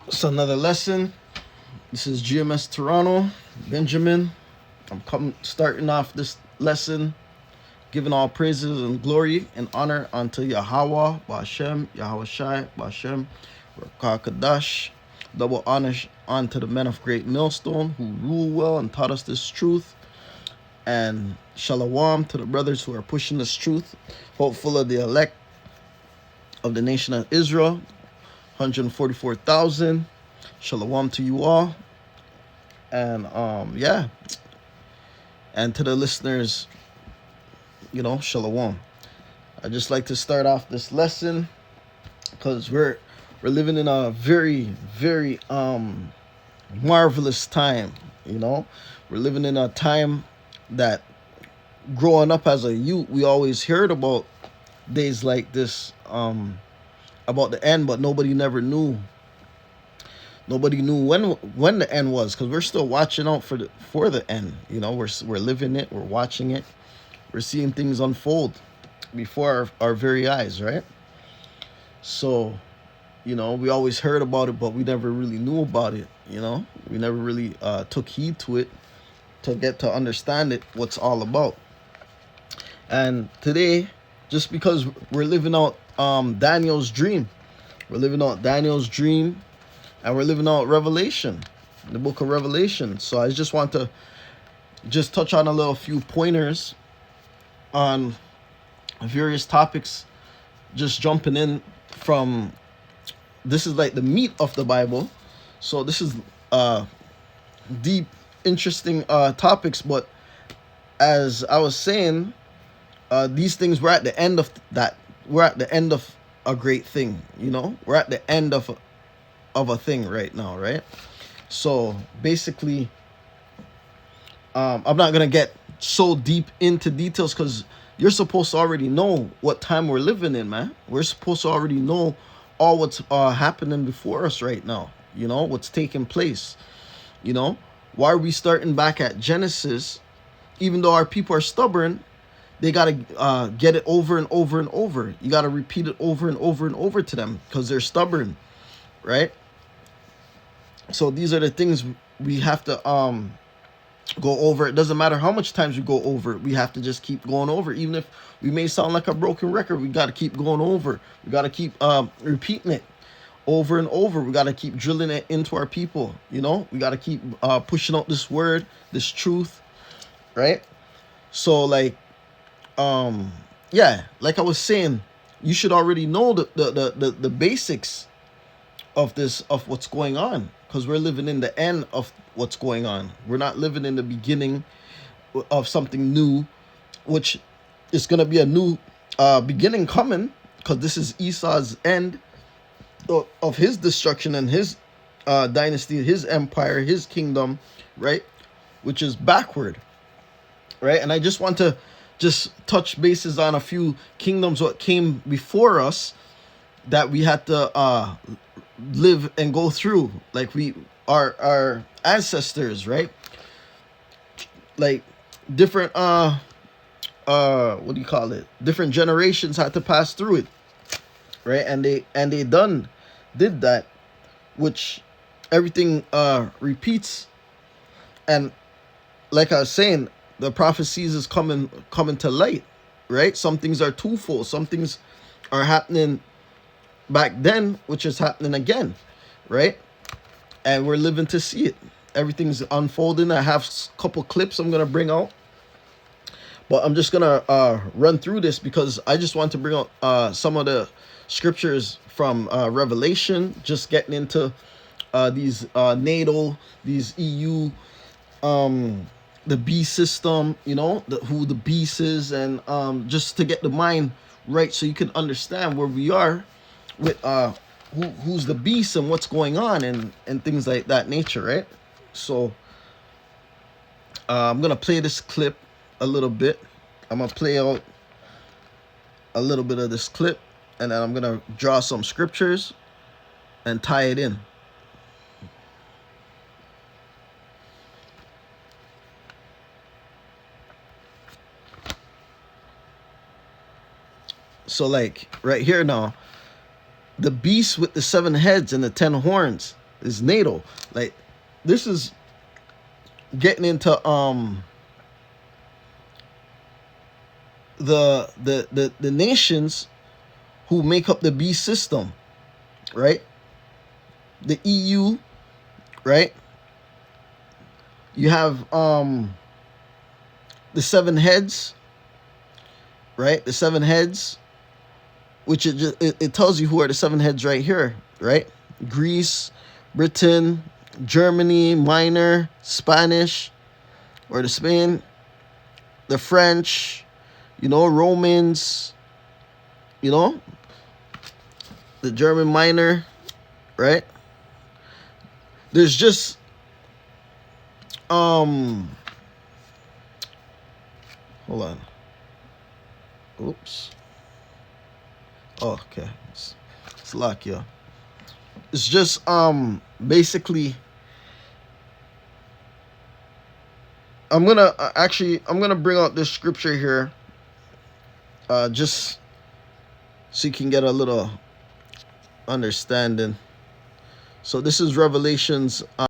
It's another lesson. This is GMS Toronto, Benjamin. I'm starting off this lesson, giving all praises and glory and honor unto Yahweh, Ba'ashem, Yahweh Shai, Ba'ashem, Rakah Kadash. Double honor unto the men of great millstone who rule well and taught us this truth. And shalom to the brothers who are pushing this truth, hopeful of the elect of the nation of Israel, 144,000. Shalom to you all. And yeah. And to the listeners, shalom. I just like to start off this lesson because we're living in a very, very marvelous time. We're living in a time that growing up as a youth, we always heard about days like this, about the end, but nobody never knew. Nobody knew when the end was, because we're still watching out for the end. We're living it, we're watching it, we're seeing things unfold before our very eyes, right? So, we always heard about it, but we never really knew about it. We never really took heed to it to get to understand it, what's all about. And today, just because we're living out Daniel's dream, and we're living out Revelation, the book of Revelation. So I just want to just touch on a few pointers on various topics, just jumping in from, this is like the meat of the Bible. So this is deep, interesting topics. But as I was saying, these things, we're at the end of that. We're at the end of a great thing, We're at the end of a thing right now, right? So basically, I'm not gonna get so deep into details because you're supposed to already know what time we're living in, man. We're supposed to already know all what's happening before us right now. What's taking place. Why are we starting back at Genesis? Even though our people are stubborn, they gotta get it over and over and over. You gotta repeat it over and over and over to them because they're stubborn, right? So these are the things we have to go over. It doesn't matter how much times we go over it. We have to just keep going over. Even if we may sound like a broken record, we got to keep going over. We got to keep repeating it over and over. We got to keep drilling it into our people. We got to keep pushing out this word, this truth, right? So like I was saying, you should already know the basics of this, of what's going on, because we're living in the end of what's going on. We're not living in the beginning of something new, which is going to be a new beginning coming, because this is Esau's end of his destruction and his dynasty, his empire, his kingdom, right? Which is backward, right? And I just want to just touch bases on a few kingdoms what came before us that we had to live and go through, like our ancestors, right? Like different what do you call it, different generations had to pass through it, right? And they did that, which everything repeats. And like I was saying, the prophecies is coming to light, right? Some things are twofold. Some things are happening back then, which is happening again, right? And we're living to see it. Everything's unfolding. I have a couple clips I'm gonna bring out, but I'm just gonna run through this because I just want to bring out some of the scriptures from Revelation, just getting into these NATO, these EU, the beast system, who the beast is, and just to get the mind right so you can understand where we are with who's the beast and what's going on and things like that nature, right? So I'm gonna play this clip a little bit. I'm gonna play out a little bit of this clip, and then I'm gonna draw some scriptures and tie it in. So like right here now, the beast with the 7 heads and the 10 horns is NATO. Like, this is getting into the nations who make up the beast system, right? The EU, right? You have the seven heads, right? The seven heads, which it tells you who are the seven heads right here, right? Greece, Britain, Germany, Minor, Spanish, or the Spain, the French, Romans, the German Minor, right? There's just hold on. Oops. Oh, okay. It's locked, yeah. It's just basically I'm gonna bring out this scripture here just so you can get a little understanding. So this is Revelations